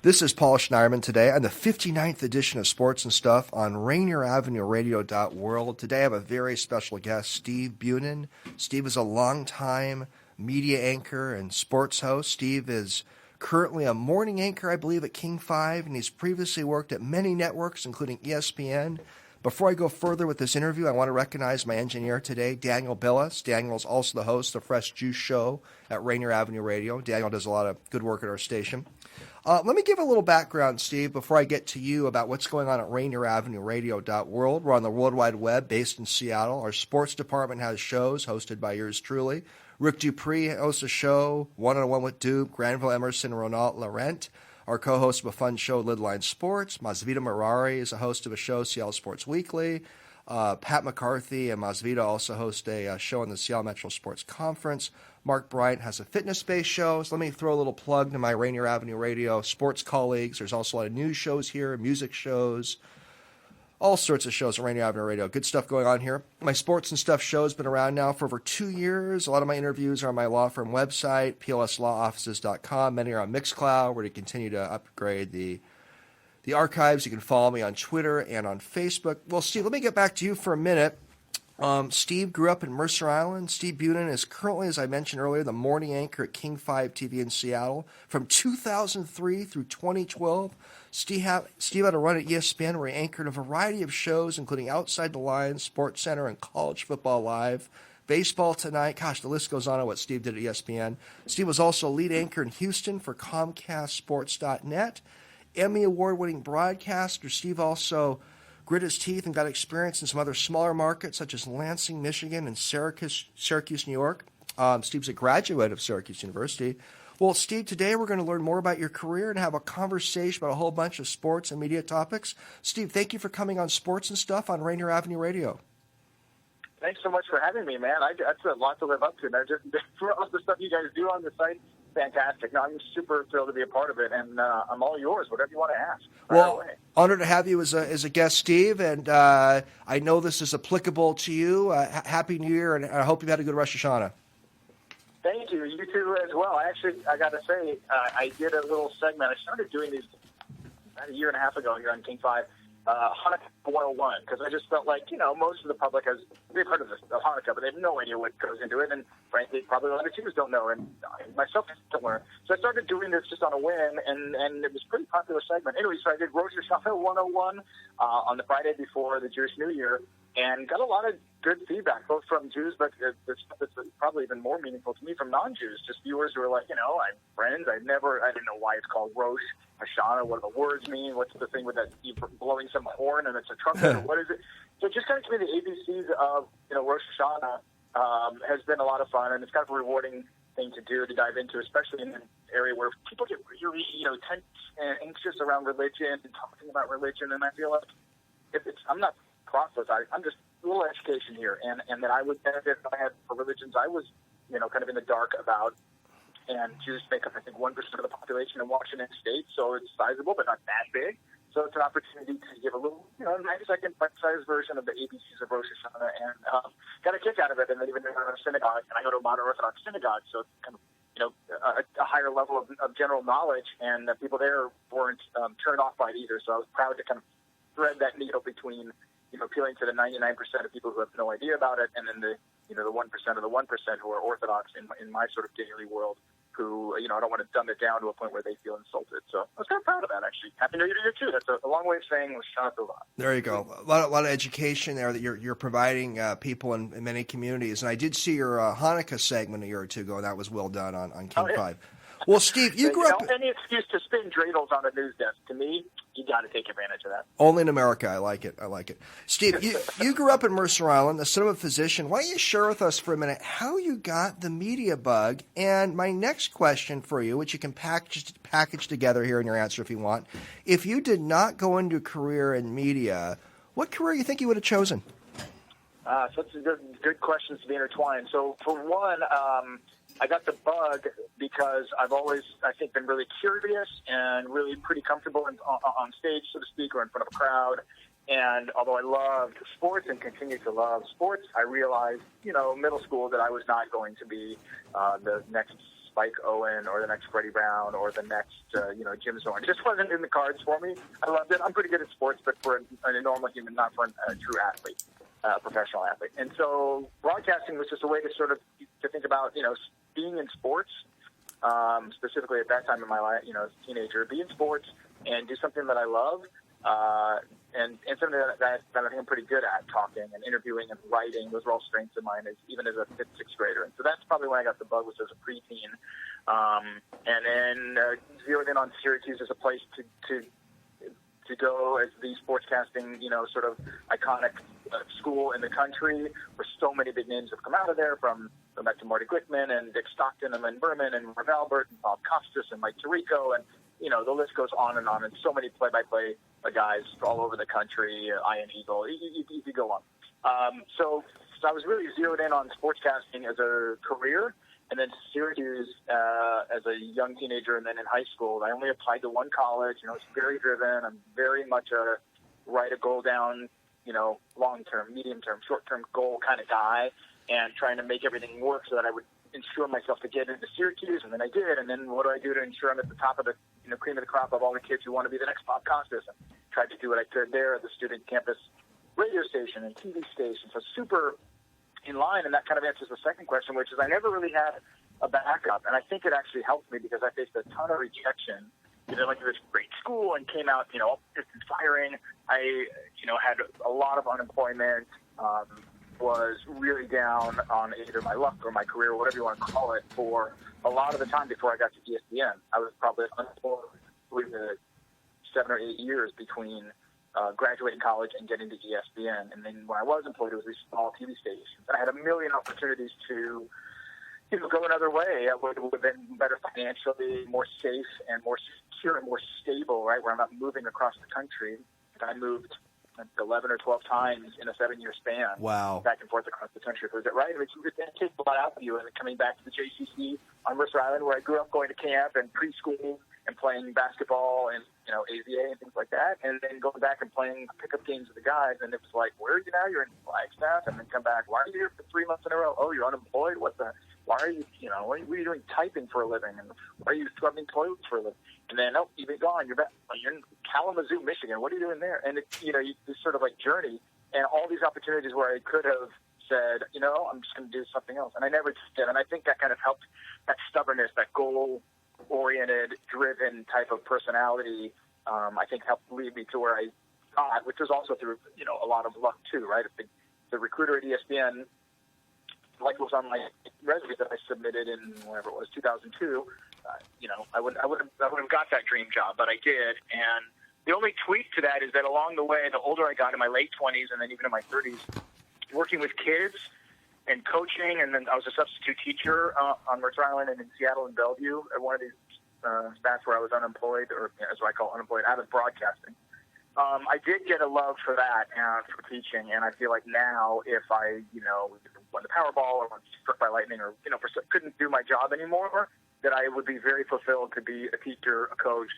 This is Paul Schneiderman today on the 59th edition of Sports and Stuff on RainierAvenueRadio.world. Today I have a very special guest, Steve Bunin. Steve is a longtime media anchor and sports host. Steve is currently a morning anchor, I believe, at King 5, and he's previously worked at many networks, including ESPN. Before I go further with this interview, I want to recognize my engineer today, Daniel Billis. Daniel is also the host of the Fresh Juice Show at Rainier Avenue Radio. Daniel does a lot of good work at our station. Let me give a little background, Steve, before I get to you about what's going on at RainierAvenueRadio.world. We're on the World Wide Web, based in Seattle. Our sports department has shows hosted by yours truly. Rick Dupree hosts a show, One-on-One with Duke, Granville Emerson, Ronald Laurent. Our co-host of a fun show, Lidline Sports. Masvita Marari is a host of a show, Seattle Sports Weekly. Pat McCarthy and Masvita also host a show on the Seattle Metro Sports Conference. Mark Bryant has a fitness-based show. So let me throw a little plug to my Rainier Avenue Radio sports colleagues. There's also a lot of news shows here, music shows, all sorts of shows on Rainier Avenue Radio. Good stuff going on here. My Sports and Stuff show has been around now for over 2 years. A lot of my interviews are on my law firm website, plslawoffices.com. Many are on Mixcloud, where to continue to upgrade the archives. You can follow me on Twitter and on Facebook. Well, Steve, let me get back to you for a minute. Steve grew up in Mercer Island. Steve Bunin is currently, as I mentioned earlier, the morning anchor at King 5 TV in Seattle. From 2003 through 2012, Steve had a run at ESPN where he anchored a variety of shows, including Outside the Lines, Sports Center, and College Football Live. Baseball Tonight. Gosh, the list goes on what Steve did at ESPN. Steve was also lead anchor in Houston for ComcastSports.net. Emmy Award-winning broadcaster. Steve also grit his teeth and got experience in some other smaller markets such as Lansing, Michigan, and Syracuse, New York. Steve's a graduate of Syracuse University. Well, Steve, today we're going to learn more about your career and have a conversation about a whole bunch of sports and media topics. Steve, thank you for coming on Sports and Stuff on Rainier Avenue Radio. Thanks so much for having me, man. That's a lot to live up to. And for all the stuff you guys do on the site, fantastic. No, I'm super thrilled to be a part of it, and I'm all yours, whatever you want to ask. Well, honored to have you as a guest, Steve, and I know this is applicable to you. Happy New Year, and I hope you've had a good Rosh Hashanah. Thank you. You too as well. I got to say, I did a little segment. I started doing these about a year and a half ago here on King 5. Hanukkah 101, because I just felt like, most of the public they've heard of Hanukkah, but they have no idea what goes into it, and frankly, probably a lot of Jews don't know, and myself don't learn. So I started doing this just on a whim, and it was a pretty popular segment. Anyway, so I did Rosh Hashanah 101 on the Friday before the Jewish New Year, and got a lot of good feedback, both from Jews, but it's probably even more meaningful to me from non-Jews, just viewers who are like, I'm friends. I didn't know why it's called Rosh Hashanah. What do the words mean? What's the thing with that? You blowing some horn and it's a trumpet, or what is it? So just kind of to me, the ABCs of Rosh Hashanah has been a lot of fun, and it's kind of a rewarding thing to do, to dive into, especially in an area where people get really tense and anxious around religion and talking about religion. And I feel like I'm not process. I'm just a little education here, and that I would benefit if I had for religions I was, kind of in the dark about. And Jews make up, I think, 1% of the population in Washington State, so it's sizable, but not that big. So it's an opportunity to give a little, 9-second bite-sized version of the ABCs of Rosh Hashanah, and got a kick out of it. And then even in a synagogue, and I go to a modern Orthodox synagogue, so it's kind of, a higher level of general knowledge, and the people there weren't turned off by it either. So I was proud to kind of thread that needle between appealing to the 99% of people who have no idea about it, and then the 1% of the 1% who are Orthodox in my sort of daily world, who, I don't want to dumb it down to a point where they feel insulted. So I was kind of proud of that, actually. Happy New Year to you, too. That's a long way of saying Shana Tova. There you go. A lot of education there that you're providing people in many communities. And I did see your Hanukkah segment a year or two ago, and that was well done on King 5. Well, Steve, you grew up... Any excuse to spin dreidels on a news desk, to me, you got to take advantage of that. Only in America. I like it. Steve, you grew up in Mercer Island, the son of a physician. Why don't you share with us for a minute how you got the media bug? And my next question for you, which you can package together here in your answer if you want. If you did not go into a career in media, what career do you think you would have chosen? So it's good questions to be intertwined. So for one... I got the bug because I've always, I think, been really curious and really pretty comfortable on stage, so to speak, or in front of a crowd. And although I loved sports and continue to love sports, I realized, middle school that I was not going to be the next Spike Owen or the next Freddie Brown or the next, Jim Zorn. It just wasn't in the cards for me. I loved it. I'm pretty good at sports, but for a normal human, not for a true athlete, professional athlete. And so broadcasting was just a way to sort of to think about, being in sports, specifically at that time in my life, as a teenager, be in sports and do something that I love, and something that I think I'm pretty good at, talking and interviewing and writing. Those were all strengths of mine, even as a fifth, sixth grader. And so that's probably when I got the bug, was as a preteen. And then zeroed in on Syracuse as a place to go as the sportscasting, sort of iconic school in the country, where so many big names have come out of there, from back to Marty Glickman and Dick Stockton and Lynn Berman and Marv Albert and Bob Costas and Mike Tirico, and the list goes on, and so many play-by-play guys all over the country, Ian Eagle, you could go on. So I was really zeroed in on sportscasting as a career, and then Syracuse as a young teenager, and then in high school. I only applied to one college. It's very driven. I'm very much a write a goal down, long-term, medium-term, short-term goal kind of guy, and trying to make everything work so that I would ensure myself to get into Syracuse, and then I did. And then what do I do to ensure I'm at the top of the cream of the crop of all the kids who want to be the next Bob Costas? And tried to do what I could there at the student campus radio station and TV station. So super in line, and that kind of answers the second question, which is I never really had a backup, and I think it actually helped me because I faced a ton of rejection. I went to this great school and came out, distance firing. I, had a lot of unemployment. Was really down on either my luck or my career, whatever you want to call it, for a lot of the time before I got to ESPN. I was probably unemployed for 7 or 8 years between graduating college and getting to ESPN. And then when I was employed, it was these small TV stations. And I had a million opportunities to go another way. It would have been better financially, more safe and more secure and more stable, right, where I'm not moving across the country. I moved 11 or 12 times in a 7-year span. Wow. Back and forth across the country. Was it right? I mean, it takes a lot out of you. And coming back to the JCC on Mercer Island, where I grew up going to camp and preschool and playing basketball and, AVA and things like that. And then going back and playing pickup games with the guys. And it was like, where are you now? You're in Flagstaff. And then come back. Why are you here for 3 months in a row? Oh, you're unemployed? Why are you, what are you doing typing for a living? And why are you scrubbing toilets for a living? And then, you've been gone. You're back. You're in Kalamazoo, Michigan. What are you doing there? And, this sort of journey and all these opportunities where I could have said, I'm just going to do something else. And I never did. And I think that kind of helped, that stubbornness, that goal-oriented, driven type of personality, I think helped lead me to where I got, which was also through, a lot of luck too, right? The recruiter at ESPN, like was on my resume that I submitted in whatever it was, 2002. I would have got that dream job, but I did. And the only tweak to that is that along the way, the older I got in my late 20s and then even in my 30s, working with kids and coaching, and then I was a substitute teacher on Mercer Island and in Seattle and Bellevue at one of these spots where I was unemployed, or as I call unemployed, out of broadcasting. I did get a love for that and for teaching, and I feel like now if I, won the Powerball or was struck by lightning or, couldn't do my job anymore, that I would be very fulfilled to be a teacher, a coach,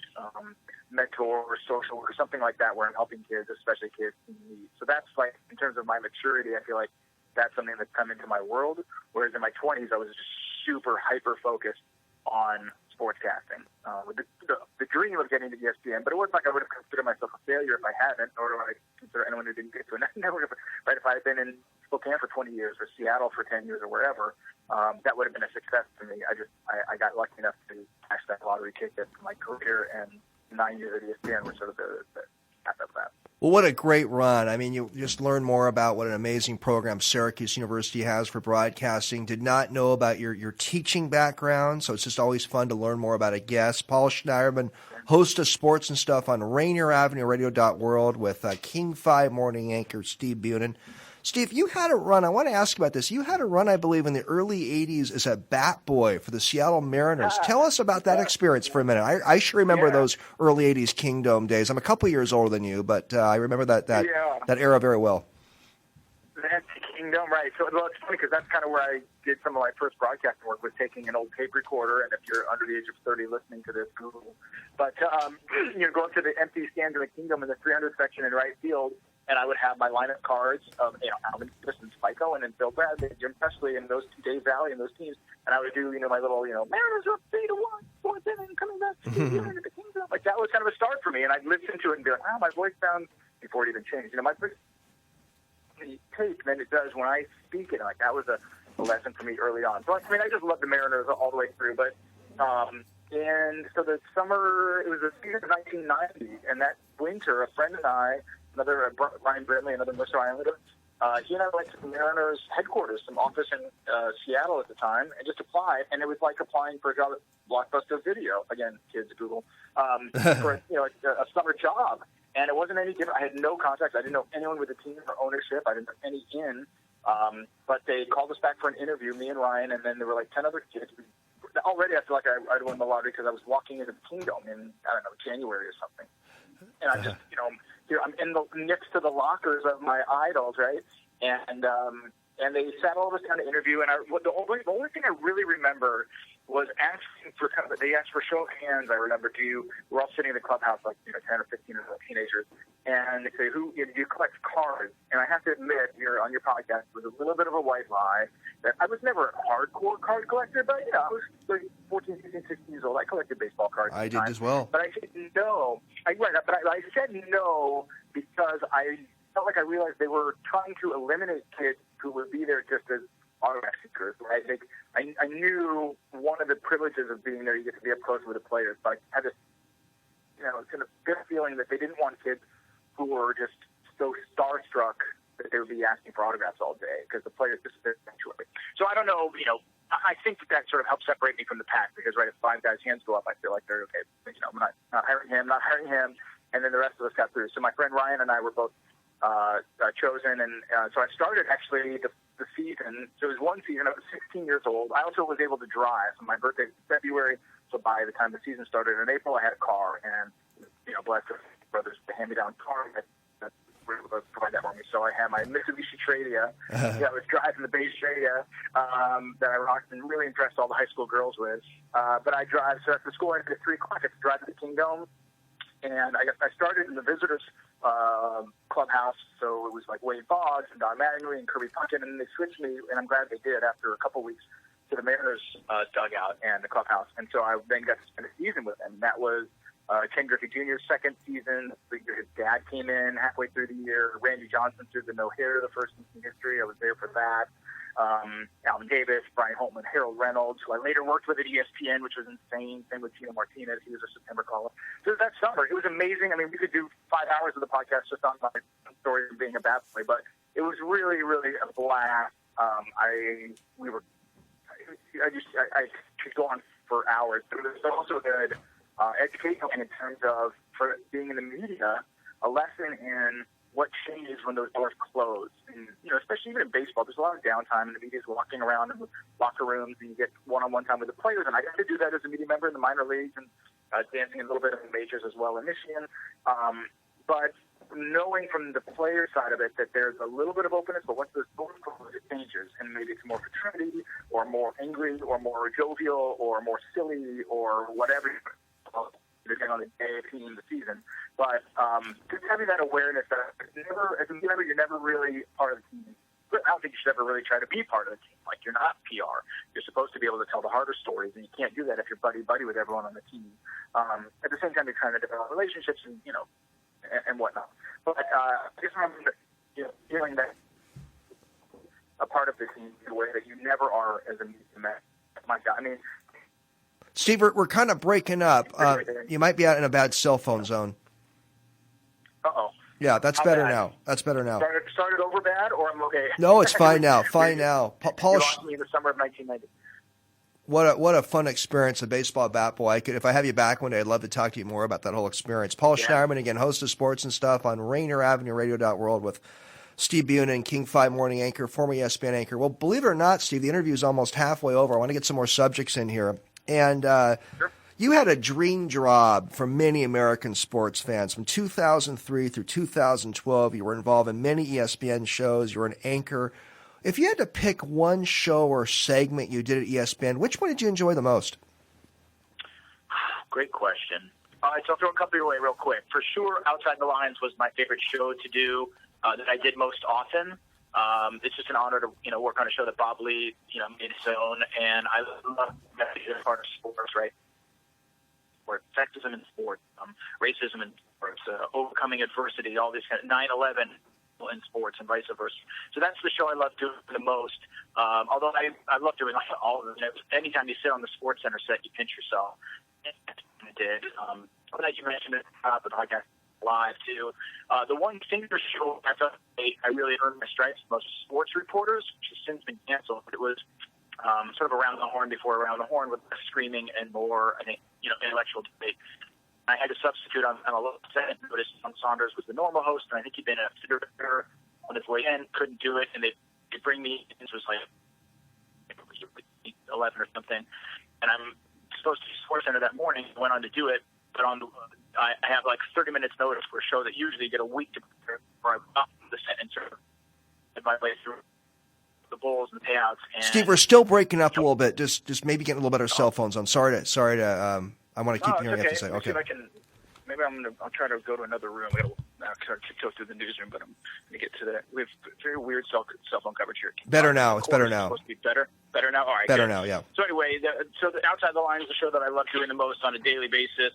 mentor, or social worker, something like that, where I'm helping kids, especially kids in need. So that's in terms of my maturity, I feel like that's something that's come into my world, whereas in my 20s, I was just super hyper-focused on sportscasting, with the dream of getting to ESPN, but it wasn't like I would have considered myself a failure if I hadn't, nor do I consider anyone who didn't get to it. Right? If I had been in Spokane for 20 years or Seattle for 10 years or wherever, that would have been a success to me. I got lucky enough to cash that lottery ticket for my career, and 9 years at ESPN was sort of the half of that. Well, what a great run. I mean, you just learn more about what an amazing program Syracuse University has for broadcasting. Did not know about your teaching background, so it's just always fun to learn more about a guest. Paul Schneiderman, host of Sports and Stuff on RainierAvenueRadio.world with King 5 morning anchor Steve Bunin. Steve, you had a run. I want to ask you about this. You had a run, I believe, in the early 80s as a bat boy for the Seattle Mariners. Tell us about that experience for a minute. I sure remember those early 80s Kingdome days. I'm a couple years older than you, but I remember that era very well. That's Kingdome, right. So, well, it's funny because that's kind of where I did some of my first broadcasting work, was taking an old tape recorder, and if you're under the age of 30 listening to this, Google. But, going to the empty stands in the Kingdome in the 300 section in right field, and I would have my lineup cards of Alvin Davis and Spike Owen and Bill Bradley and Jim Presley and those Dave Valley and those teams, and I would do my little Mariners up 3-1, fourth inning coming back to the Kingdom. Like that was kind of a start for me, and I'd listen to it and be like, wow, my voice sounds before it even changed. My voice tape than it does when I speak it. Like that was a lesson for me early on. So I just love the Mariners all the way through, but. And so the summer, it was the season of 1990, and that winter, a friend and I, Ryan Brimley, another Mercer Islander, he and I went to the Mariners headquarters, some office in Seattle at the time, and just applied, and it was like applying for a job at Blockbuster Video. Again, kids, Google, for a summer job. And it wasn't any different. I had no contacts. I didn't know anyone with the team or ownership. I didn't know any in. But they called us back for an interview, me and Ryan, and then there were like 10 other kids. Already I feel like I'd won the lottery because I was walking into the Kingdom in, January or something. And I'm just, here I'm in next to the lockers of my idols, right? And they sat all of us down to interview. And the only thing I really remember was asking for they asked for show of hands. I remember, we're all sitting in the clubhouse, like 10 or 15 of the teenagers, and they say, do you collect cards? And I have to admit, here on your podcast, it was a little bit of a white lie that I was never a hardcore card collector, but I was like 14, 15, 16 years old. I collected baseball cards. I did as well. But I said no. I said no because I felt like I realized they were trying to eliminate kids who would be there just as autograph seekers, right? I knew one of the privileges of being there, you get to be up close with the players, but I had this, kind of good feeling that they didn't want kids who were just so starstruck that they would be asking for autographs all day because the players disappeared eventually. So I don't know, I think that sort of helped separate me from the pack because, right, if five guys' hands go up, I feel like they're okay. I'm not hiring him, and then the rest of us got through. So my friend Ryan and I were both chosen, and so I started actually the season. So it was one season. I was 16 years old. I also was able to drive. So my birthday was February, so by the time the season started in April, I had a car, and blessed with brothers to hand me down car that were able to provide that for me. So I had my Mitsubishi Stradia. I was driving the base Stradia that I rocked and really impressed all the high school girls with. But I drive. So after school, I had at 3 o'clock. I had to drive to the Kingdom. And I started in the visitors clubhouse, so it was like Wade Boggs and Don Mattingly and Kirby Puckett, and they switched me, and I'm glad they did, after a couple weeks, to the Mariners dugout and the clubhouse. And so I then got to spend a season with them. That was Ken Griffey Jr.'s second season. His dad came in halfway through the year. Randy Johnson threw the no-hitter, the first in history. I was there for that. Alvin Davis, Brian Holtman, Harold Reynolds, who I later worked with at ESPN, which was insane. Same with Tino Martinez. He was a September caller. So that summer, it was amazing. I mean, we could do 5 hours of the podcast just on my story of being a bat boy, but it was really, really a blast. I could go on for hours, but it was also good educational in terms of, for being in the media, a lesson in what changes when those doors close. And, especially even in baseball, there's a lot of downtime, and the media's walking around in the locker rooms, and you get one-on-one time with the players. And I got to do that as a media member in the minor leagues and dancing a little bit in the majors as well in Michigan. But knowing from the player side of it that there's a little bit of openness, but once those doors close, it changes. And maybe it's more fraternity or more angry or more jovial or more silly or whatever, depending on the day, team, the season. But just having that awareness that as a member, you're never really part of the team. I don't think you should ever really try to be part of the team. Like, you're not PR. You're supposed to be able to tell the harder stories, and you can't do that if you're buddy-buddy with everyone on the team. At the same time, you're trying to develop relationships and, and whatnot. But I just remember, feeling that a part of the team in a way that you never are as a media member. My God, I mean, Steve, we're kind of breaking up. You might be out in a bad cell phone zone. Uh-oh. Yeah, that's better now. That's better now. Started over bad, or I'm okay? No, it's fine now. Fine now. Paul, you lost me in the summer of 1990. What a fun experience, a baseball bat boy. If I have you back one day, I'd love to talk to you more about that whole experience. Paul Schneiderman, again, host of Sports and Stuff on RainierAvenueRadio.world with Steve Bunin, King 5 morning anchor, former ESPN anchor. Well, believe it or not, Steve, the interview is almost halfway over. I want to get some more subjects in here. And Sure. You had a dream job for many American sports fans. From 2003 through 2012, you were involved in many ESPN shows. You were an anchor. If you had to pick one show or segment you did at ESPN, which one did you enjoy the most? Great question. All right, so I'll throw a couple your way real quick. For sure, Outside the Lines was my favorite show to do. that I did most often. It's just an honor to, work on a show that Bob Lee, made his own, and I love that part of sports, right? Or sexism in sports, racism in sports, overcoming adversity, all these kind of 9/11 in sports and vice versa. So that's the show I love doing the most. Although I love doing all of them. Anytime you sit on the Sports Center set, you pinch yourself. And I did. But you mentioned it the podcast live too. The one single show I thought I really earned my stripes most sports reporters, which has since been canceled. But it was sort of around the horn before around the horn with less screaming and more, I think, intellectual debate. I had to substitute on a little set. Noticed John Saunders was the normal host, and I think he'd been a visitor on his way in, couldn't do it, and they bring me in. It was like 11 or something, and I'm supposed to be Sports Center that morning. I went on to do it, but I have like 30 minutes notice for a show that usually you get a week to prepare for. I got the set and sort of did my way through the bowls and the payouts. And Steve, we're still breaking up a little bit. Just maybe getting a little better cell phones. I'm sorry to. I want to keep hearing you have to say. Okay. Maybe I'll try to go to another room. I'll go through the newsroom, but I'm going to get to that. We have very weird cell phone coverage here. Better now. It's better now. Supposed to be better now. All right. Better good. now. Yeah. So anyway, the Outside the Line is the show that I love doing the most on a daily basis.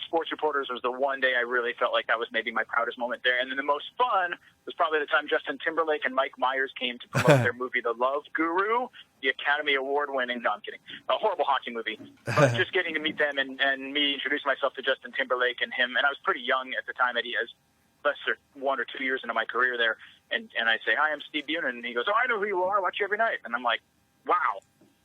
Sports Reporters was the one day I really felt like that was maybe my proudest moment there. And then the most fun was probably the time Justin Timberlake and Mike Myers came to promote their movie, The Love Guru, the Academy Award-winning, no, I'm kidding, a horrible hockey movie. But just getting to meet them and me introduce myself to Justin Timberlake and him. And I was pretty young at the time. He has less than 1 or 2 years into my career there. And I say, hi, I'm Steve Bunin. And he goes, oh, I know who you are. I watch you every night. And I'm like, wow.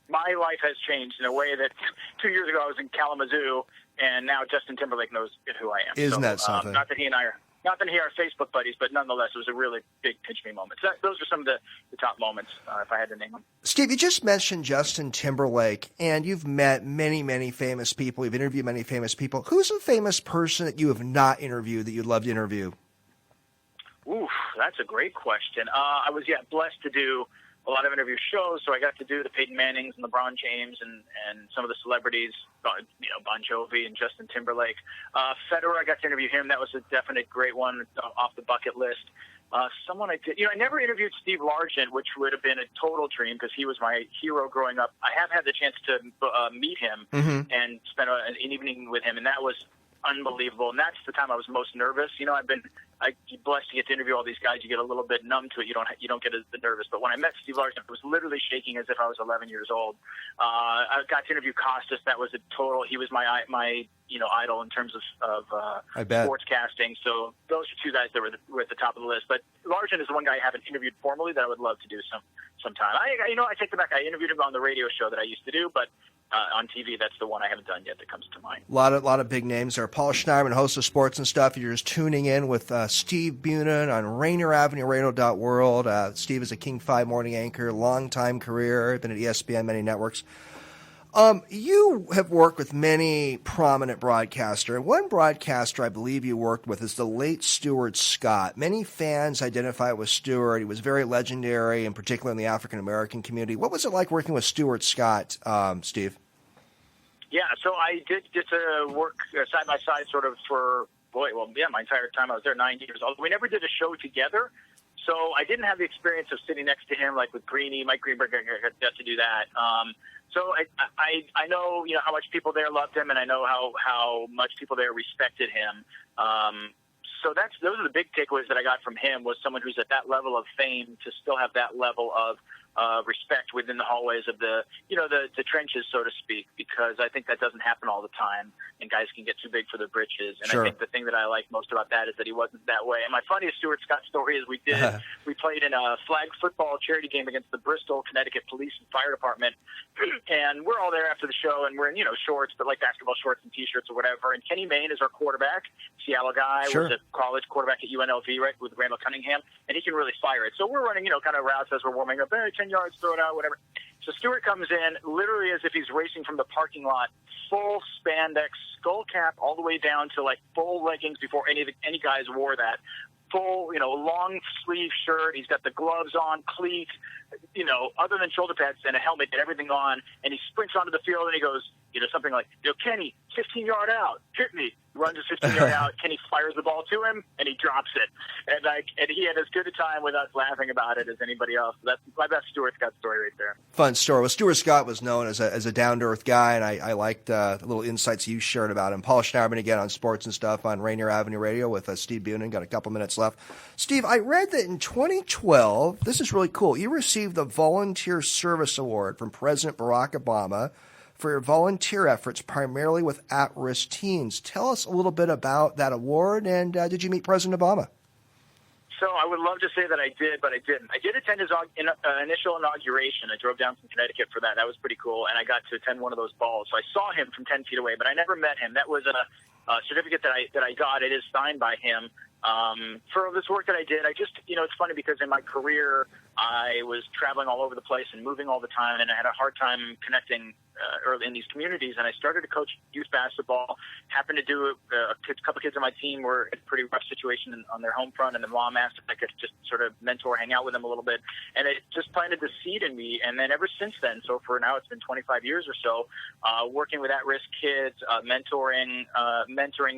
My life has changed in a way that 2 years ago I was in Kalamazoo, and now Justin Timberlake knows who I am. Isn't that something? Not that he are Facebook buddies, but nonetheless, it was a really big pinch me moment. So those are some of the top moments, if I had to name them. Steve, you just mentioned Justin Timberlake, and you've met many, many famous people. You've interviewed many famous people. Who's a famous person that you have not interviewed that you'd love to interview? Oof, that's a great question. I was blessed to do a lot of interview shows, so I got to do the Peyton Mannings and LeBron James and some of the celebrities, Bon Jovi and Justin Timberlake. Federer, I got to interview him. That was a definite great one off the bucket list. Someone I did, I never interviewed Steve Largent, which would have been a total dream because he was my hero growing up. I have had the chance to meet him and spend an evening with him, and that was unbelievable. And that's the time I was most nervous. I've been blessed to get to interview all these guys. You get a little bit numb to it. You don't get as nervous. But when I met Steve Largent, I was literally shaking as if I was 11 years old. I got to interview Costas. That was a total. He was my idol in terms of sports casting. So those are two guys that were at the top of the list. But Largent is the one guy I haven't interviewed formally that I would love to do sometime. I take it back. I interviewed him on the radio show that I used to do, but on TV, that's the one I haven't done yet that comes to mind. A lot of big names there. Paul Schneiderman, host of Sports and Stuff. You're just tuning in with Steve Bunin on RainierAvenueRadio.world. Steve is a King 5 morning anchor, long-time career, been at ESPN, many networks. You have worked with many prominent broadcasters. One broadcaster I believe you worked with is the late Stuart Scott. Many fans identify with Stuart. He was very legendary, and particularly in the African-American community. What was it like working with Stuart Scott, Steve? Yeah, so I did get to work side by side sort of my entire time I was there, 9 years. Although we never did a show together, so I didn't have the experience of sitting next to him like with Greeny, Mike Greenberg. I got to do that. So I know how much people there loved him, and I know how much people there respected him. So those are the big takeaways that I got from him, was someone who's at that level of fame to still have that level of respect within the hallways of the trenches, so to speak, because I think that doesn't happen all the time, and guys can get too big for their britches. And Sure. I think the thing that I like most about that is that he wasn't that way. And my funniest Stuart Scott story is we played in a flag football charity game against the Bristol, Connecticut Police and Fire Department, and we're all there after the show, and we're in shorts, but like basketball shorts and T-shirts or whatever. And Kenny Mayne is our quarterback, Seattle guy, Sure. was a college quarterback at UNLV, right, with Randall Cunningham, and he can really fire it. So we're running, kind of routes as we're warming up, 10 yards, throw it out, whatever. So Stuart comes in literally as if he's racing from the parking lot, full spandex, skull cap all the way down to like full leggings before any guys wore that. Full, long sleeve shirt. He's got the gloves on, cleats, other than shoulder pads and a helmet and everything on. And he sprints onto the field and he goes, something like, Kenny, 15-yard out. Hit me. Runs his 15-yard out. Kenny fires the ball to him, and he drops it. And he had as good a time with us laughing about it as anybody else. That's my best Stuart Scott story right there. Fun story. Well, Stuart Scott was known as a down-to-earth guy, and I liked the little insights you shared about him. Paul Schneiderman again on sports and stuff on Rainier Avenue Radio with Steve Bunin. Got a couple minutes left. Steve, I read that in 2012, this is really cool, you received the Volunteer Service Award from President Barack Obama for your volunteer efforts primarily with at-risk teens. Tell us a little bit about that award, and did you meet President Obama? So I would love to say that I did, but I didn't. I did attend his initial inauguration. I drove down from Connecticut for that. That was pretty cool, and I got to attend one of those balls. So I saw him from 10 feet away, but I never met him. That was a certificate that I got. It is signed by him. For this work that I did, it's funny because in my career, I was traveling all over the place and moving all the time, and I had a hard time connecting early in these communities, and I started to coach youth basketball. Happened to do a couple kids on my team were in a pretty rough situation on their home front, and the mom asked if I could just sort of mentor, hang out with them a little bit, and it just planted the seed in me. And then ever since then, so for now it's been 25 years or so, working with at-risk kids, mentoring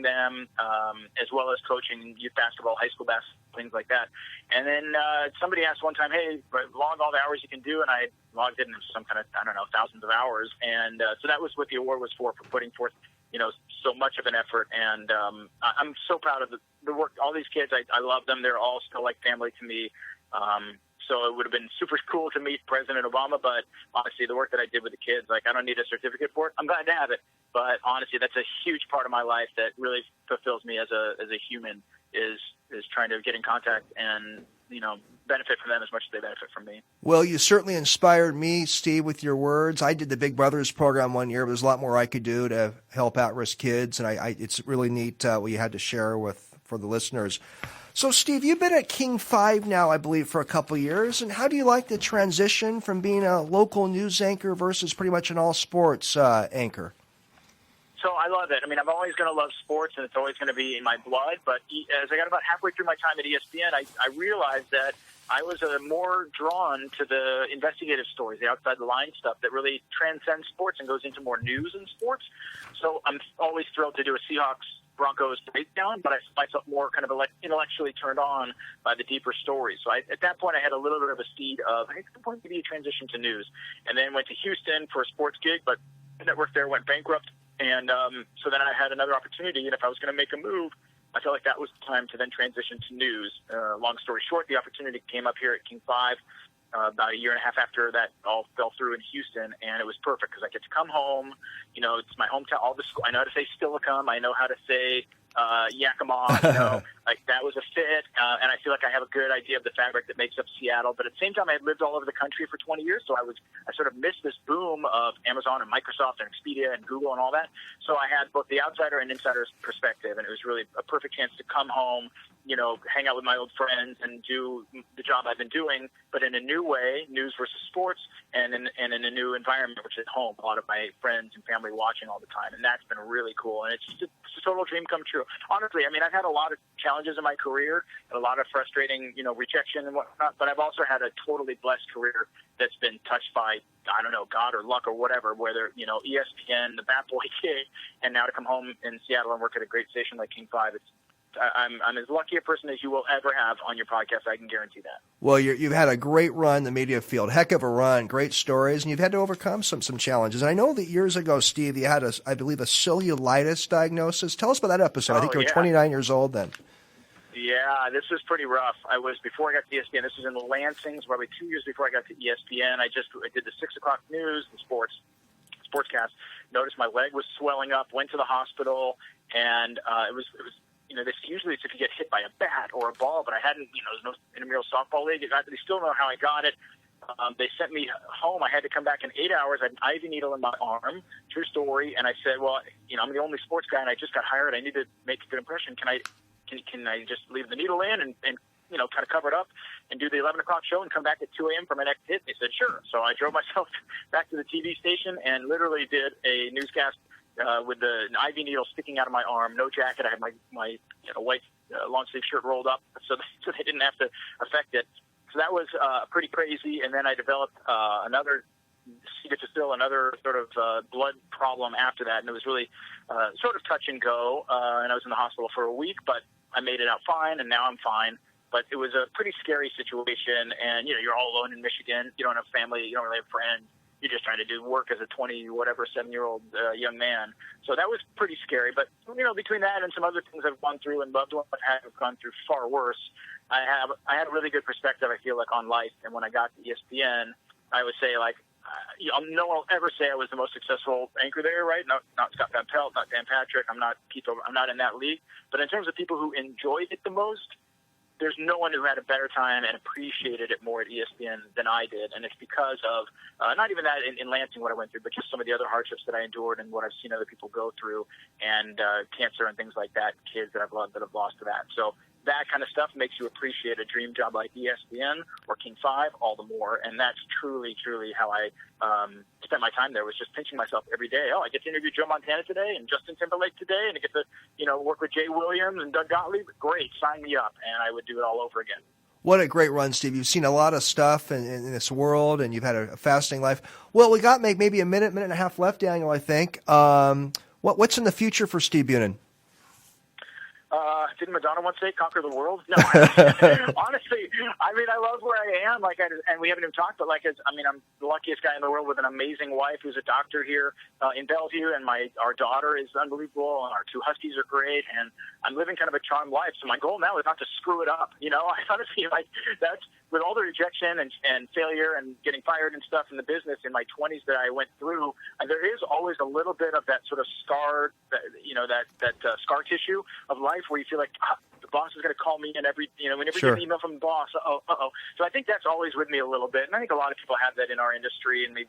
them, as well as coaching youth basketball, high school basketball, things like that. And then somebody asked one time, hey, log all the hours you can do, and I logged in some kind of, thousands of hours. And so that was what the award was for putting forth, so much of an effort. And I'm so proud of the work. All these kids, I love them. They're all still like family to me. So it would have been super cool to meet President Obama, but honestly, the work that I did with the kids, I don't need a certificate for it. I'm glad to have it. But honestly, that's a huge part of my life that really fulfills me as a human is trying to get in contact and, benefit from them as much as they benefit from me. Well, you certainly inspired me, Steve, with your words. I did the Big Brothers program one year. There's a lot more I could do to help at-risk kids, and it's really neat what you had to share for the listeners. So, Steve, you've been at King 5 now, I believe, for a couple of years, and how do you like the transition from being a local news anchor versus pretty much an all-sports anchor? So I love it. I'm always going to love sports, and it's always going to be in my blood. But as I got about halfway through my time at ESPN, I realized that I was more drawn to the investigative stories, the outside-the-line stuff that really transcends sports and goes into more news in sports. So I'm always thrilled to do a Seahawks-Broncos breakdown, but I find myself more kind of intellectually turned on by the deeper stories. So at that point, I had a little bit of a seed of, hey, it's going to be a transition to news. And then went to Houston for a sports gig, but the network there went bankrupt. And so then I had another opportunity, and if I was going to make a move, I felt like that was the time to then transition to news. Long story short, the opportunity came up here at King 5 about a year and a half after that all fell through in Houston, and it was perfect because I get to come home. It's my hometown. I know how to say Stillicum. I know how to say Yakima. That was a fit, and I feel like I have a good idea of the fabric that makes up Seattle. But at the same time, I had lived all over the country for 20 years, so I sort of missed this boom of Amazon and Microsoft and Expedia and Google and all that. So I had both the outsider and insider's perspective, and it was really a perfect chance to come home, hang out with my old friends and do the job I've been doing, but in a new way, news versus sports, and in a new environment, which is home. A lot of my friends and family watching all the time, and that's been really cool. And it's just a total dream come true. Honestly, I've had a lot of challenges in my career, and a lot of frustrating, rejection and whatnot, but I've also had a totally blessed career that's been touched by, God or luck or whatever, whether, ESPN, the Bat Boy gig, and now to come home in Seattle and work at a great station like King 5, I'm as lucky a person as you will ever have on your podcast. I can guarantee that. Well, you've had a great run in the media field, heck of a run, great stories, and you've had to overcome some challenges. And I know that years ago, Steve, you had I believe a cellulitis diagnosis. Tell us about that episode. I think you were 29 years old then. Yeah, this was pretty rough. Before I got to ESPN, this was in the Lansings, probably 2 years before I got to ESPN. I did the 6 o'clock news, the sportscast. Noticed my leg was swelling up, went to the hospital, and it was usually it's if you get hit by a bat or a ball, but I hadn't, there's no intramural softball league. They still don't know how I got it. They sent me home. I had to come back in 8 hours. I had an IV needle in my arm. True story. And I said, well, I'm the only sports guy, and I just got hired. I need to make a good impression. Can I just leave the needle in and kind of cover it up and do the 11 o'clock show and come back at 2 a.m. for my next hit? They said, sure. So I drove myself back to the TV station and literally did a newscast with an IV needle sticking out of my arm, no jacket. I had my white long sleeve shirt rolled up so they didn't have to affect it. So that was pretty crazy. And then I developed another to distill another sort of blood problem after that, and it was really sort of touch and go. And I was in the hospital for a week, but I made it out fine, and now I'm fine. But it was a pretty scary situation, and you're all alone in Michigan. You don't have family, you don't really have friends. You're just trying to do work as a 7-year-old young man. So that was pretty scary. But between that and some other things I've gone through and loved ones have gone through far worse, I had a really good perspective, I feel like, on life. And when I got to ESPN, I would say, like, no one will ever say I was the most successful anchor there, right? Not Scott Van Pelt, not Dan Patrick. I'm not in that league. But in terms of people who enjoyed it the most, there's no one who had a better time and appreciated it more at ESPN than I did. And it's because of, not even that in Lansing, what I went through, but just some of the other hardships that I endured and what I've seen other people go through, and cancer and things like that, kids that I've loved that have lost to that. So that kind of stuff makes you appreciate a dream job like ESPN or King 5 all the more. And that's truly, truly how I spent my time there, was just pinching myself every day. Oh, I get to interview Joe Montana today and Justin Timberlake today, and I get to, work with Jay Williams and Doug Gottlieb. Great, sign me up. And I would do it all over again. What a great run, Steve. You've seen a lot of stuff in this world, and you've had a fascinating life. Well, we got maybe a minute and a half left, Daniel, I think. What's in the future for Steve Bunin? Didn't Madonna once say conquer the world? No, honestly, I love where I am. And we haven't even talked, but I'm the luckiest guy in the world with an amazing wife who's a doctor here in Bellevue, and our daughter is unbelievable, and our 2 huskies are great, and I'm living kind of a charmed life. So my goal now is not to screw it up. I honestly that's with all the rejection and failure and getting fired and stuff in the business in my 20s that I went through. There is always a little bit of that sort of scar, that scar tissue of life where you feel like the boss is going to call me in whenever you get an email from the boss. So I think that's always with me a little bit, and I think a lot of people have that in our industry, and maybe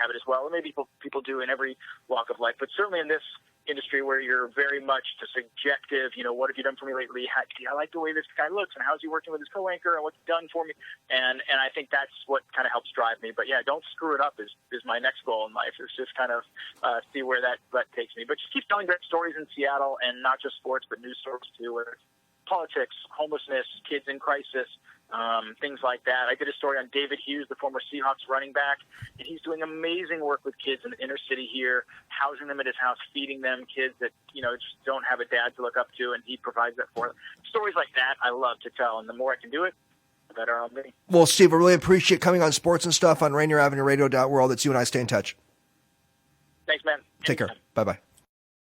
have it as well, and maybe people do in every walk of life. But certainly in this industry where you're very much to subjective, what have you done for me lately? I like the way this guy looks, and how's he working with his co-anchor, and what's he done for me? And I think that's what kind of helps drive me. But yeah, don't screw it up is my next goal in life. It's just kind of see where that takes me. But just keep telling great stories in Seattle, and not just sports, but news stories too, whether it's politics, homelessness, kids in crisis, things like that. I did a story on David Hughes, the former Seahawks running back, and he's doing amazing work with kids in the inner city here, housing them at his house, feeding them, kids that, just don't have a dad to look up to, and he provides that for them. Stories like that I love to tell, and the more I can do it, the better I'll be. Well, Steve, I really appreciate coming on Sports and Stuff on RainierAvenueRadio.world. It's you and I stay in touch. Thanks, man. Take care. Bye-bye.